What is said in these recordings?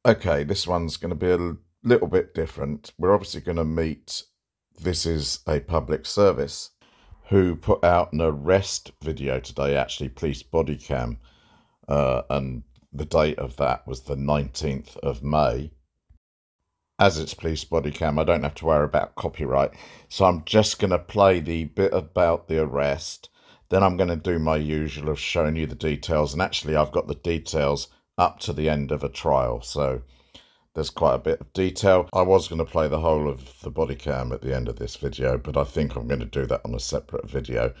Okay, this one's going to be a little bit different. We're obviously going to meet This Is a Public Service, who put out an arrest video today, actually, police body cam, and the date of that was the 19th of May. As it's police body cam, I don't have to worry about copyright, so I'm just going to play the bit about the arrest. Then I'm going to do my usual of showing you the details, and actually I've got the details up to the end of a trial, so there's quite a bit of detail. I was going to play the whole of the body cam at the end of this video, but I think I'm going to do that on a separate video,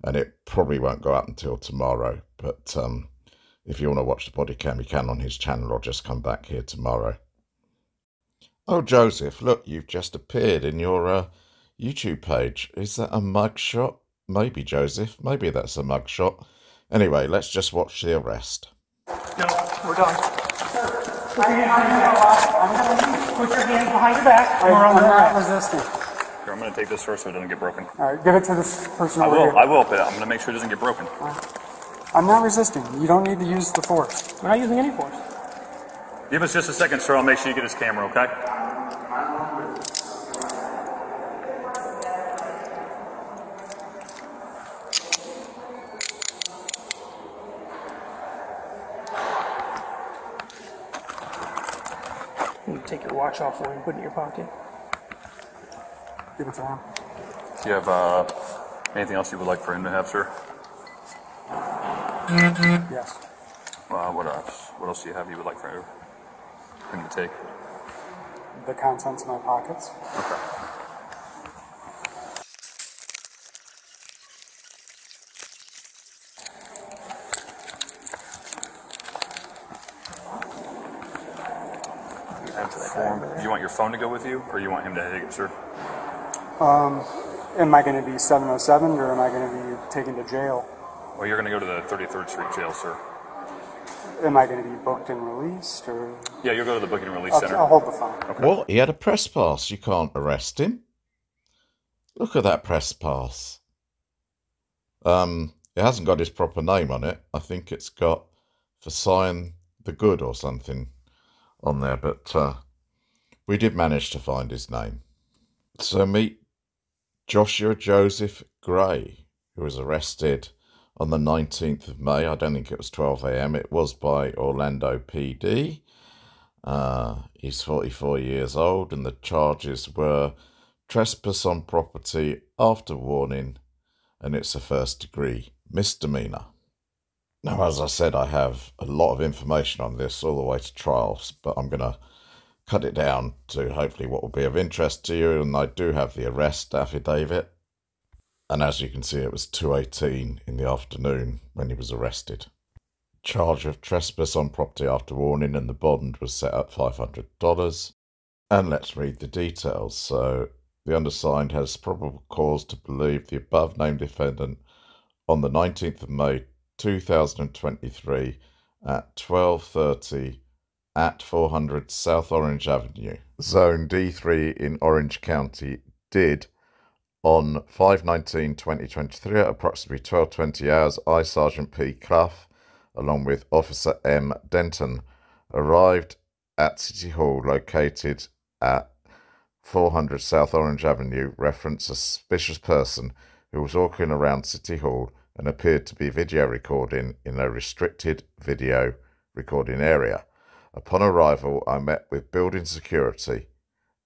and it probably won't go up until tomorrow. But if you want to watch the body cam, you can on his channel, or just come back here tomorrow. Oh, Joseph, look, you've just appeared in your YouTube page. Is that a mugshot? Maybe, Joseph. Maybe that's a mugshot. Anyway, let's just watch the arrest. No, we're done. I'm going to put your hands behind your back. I'm not resisting. Here, I'm going to take this first so it doesn't get broken. All right, give it to this person over here. I will, but I'm going to make sure it doesn't get broken. I'm not resisting. You don't need to use the force. We're not using any force. Give us just a second, sir. I'll make sure you get his camera, okay? You take your watch off for you and put it in your pocket. Give it to him. Do you have anything else you would like for him to have, sir? Yes. What else? What else do you have you would like for him to take? The contents of my pockets. Okay. You want your phone to go with you, or you want him to take it, sir? Am I going to be 707 or am I going to be taken to jail? Well, you're going to go to the 33rd Street Jail, sir. Am I going to be booked and released, or? Yeah, you'll go to the Booking and Release Center. I'll hold the phone. Okay. What? He had a press pass. You can't arrest him. Look at that press pass. It hasn't got his proper name on it. I think it's got for sign the good or something on there, but we did manage to find his name. So meet Joshua Joseph Gray, who was arrested on the 19th of May. I don't think it was 12 a.m. It was by Orlando PD. He's 44 years old, and the charges were trespass on property after warning, and it's a first-degree misdemeanor. Now, as I said, I have a lot of information on this all the way to trials, but I'm going to cut it down to hopefully what will be of interest to you, and I do have the arrest affidavit. And as you can see, it was 2:18 in the afternoon when he was arrested. Charge of trespass on property after warning, and the bond was set at $500. And let's read the details. So the undersigned has probable cause to believe the above-named defendant on the 19th of May 2023 at 12:30 at 400 South Orange Avenue, Zone D3 in Orange County, did on 5/19/2023 at approximately 12:20 hours, I, Sergeant P. Clough, along with Officer M. Denton, arrived at City Hall located at 400 South Orange Avenue, reference a suspicious person who was walking around City Hall and appeared to be video recording in a restricted video recording area. Upon arrival, I met with Building Security,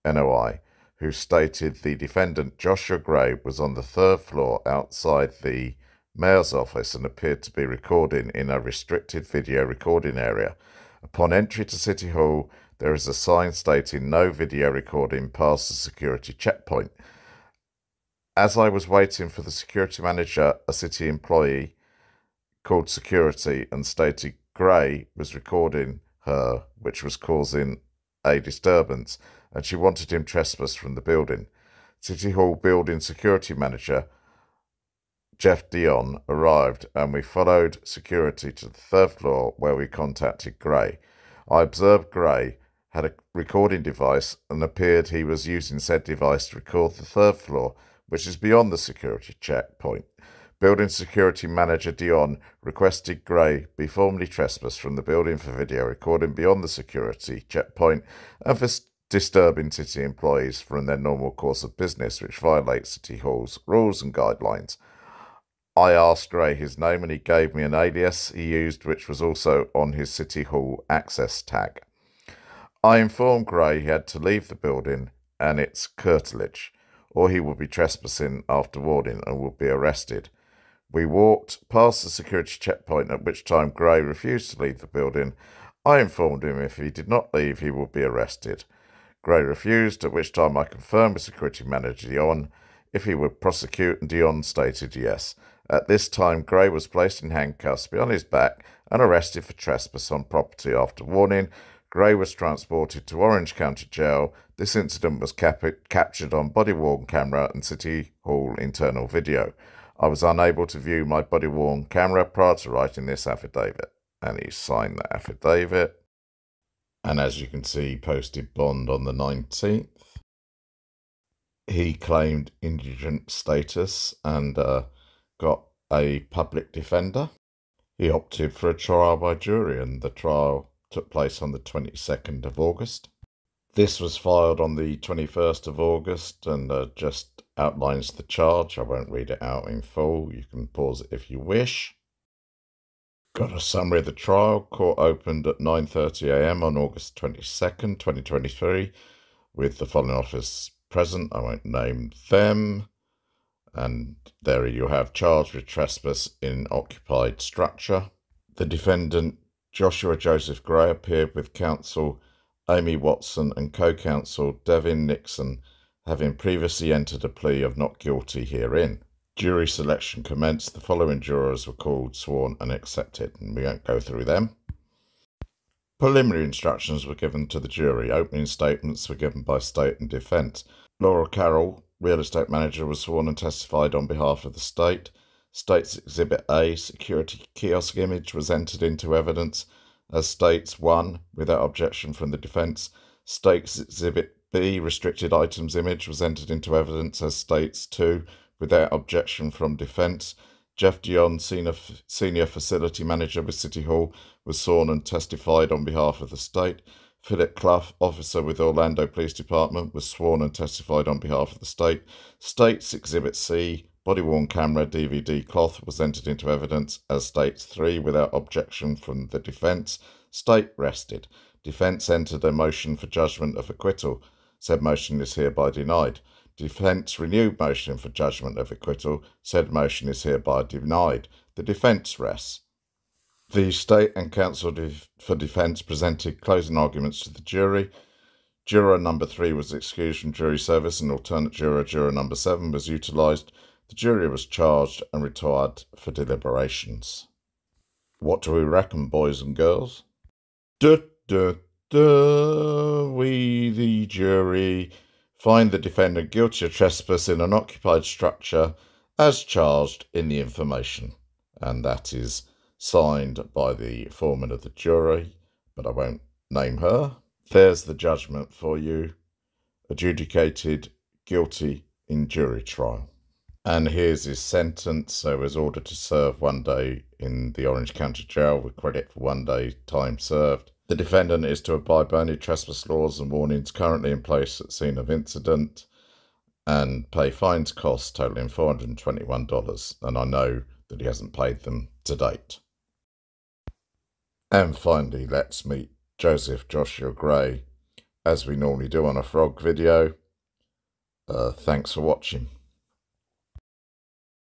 NOI, who stated the defendant, Joshua Gray, was on the 3rd floor outside the mayor's office and appeared to be recording in a restricted video recording area. Upon entry to City Hall, there is a sign stating no video recording past the security checkpoint. As I was waiting for the security manager, a city employee called security and stated Gray was recording her, which was causing a disturbance, and she wanted him trespassed from the building. City Hall building security manager Jeff Dion arrived, and we followed security to the 3rd floor where we contacted Gray. I observed Gray had a recording device and appeared he was using said device to record the 3rd floor, which is beyond the security checkpoint. Building security manager Dion requested Gray be formally trespassed from the building for video recording beyond the security checkpoint and for disturbing city employees from their normal course of business, which violates City Hall's rules and guidelines. I asked Gray his name and he gave me an alias he used, which was also on his City Hall access tag. I informed Gray he had to leave the building and its curtilage, or he would be trespassing after warning and would be arrested. We walked past the security checkpoint, at which time Gray refused to leave the building. I informed him if he did not leave, he would be arrested. Gray refused, at which time I confirmed with security manager Dion if he would prosecute, and Dion stated yes. At this time, Gray was placed in handcuffs behind his back and arrested for trespass on property after warning. Gray was transported to Orange County Jail. This incident was captured on body-worn camera and City Hall internal video. I was unable to view my body-worn camera prior to writing this affidavit. And he signed the affidavit. And as you can see, he posted bond on the 19th. He claimed indigent status and got a public defender. He opted for a trial by jury, and the trial took place on the 22nd of August. This was filed on the 21st of August and just outlines the charge. I won't read it out in full. You can pause it if you wish. Got a summary of the trial. Court opened at 9:30 a.m. on August 22nd, 2023, with the following officers present. I won't name them. And there you have charged with trespass in occupied structure. The defendant, Joshua Joseph Gray, appeared with counsel Amy Watson and co-counsel Devin Nixon, having previously entered a plea of not guilty herein. Jury selection commenced. The following jurors were called, sworn and accepted, and we won't go through them. Preliminary instructions were given to the jury. Opening statements were given by state and defence. Laura Carroll, real estate manager, was sworn and testified on behalf of the state. State's Exhibit A, security kiosk image, was entered into evidence as State's 1, without objection from the defence. State's Exhibit B, restricted items image, was entered into evidence as State's 2, without objection from defence. Jeff Dion, senior facility manager with City Hall, was sworn and testified on behalf of the state. Philip Clough, officer with Orlando Police Department, was sworn and testified on behalf of the state. State's Exhibit C, body-worn camera DVD cloth, was entered into evidence as State's 3 without objection from the defence. State rested. Defence entered a motion for judgment of acquittal. Said motion is hereby denied. Defence renewed motion for judgment of acquittal. Said motion is hereby denied. The defence rests. The state and counsel for defence presented closing arguments to the jury. Juror number 3 was excused from jury service, and alternate juror number 7, was utilised. The jury was charged and retired for deliberations. What do we reckon, boys and girls? We, the jury, find the defendant guilty of trespass in an occupied structure as charged in the information. And that is signed by the foreman of the jury, but I won't name her. There's the judgment for you. Adjudicated guilty in jury trial. And here's his sentence. So he was ordered to serve 1 day in the Orange County Jail with credit for 1 day time served. The defendant is to abide by any trespass laws and warnings currently in place at scene of incident and pay fines costs totaling $421. And I know that he hasn't paid them to date. And finally, let's meet Joseph Joshua Gray, as we normally do on a frog video. Thanks for watching.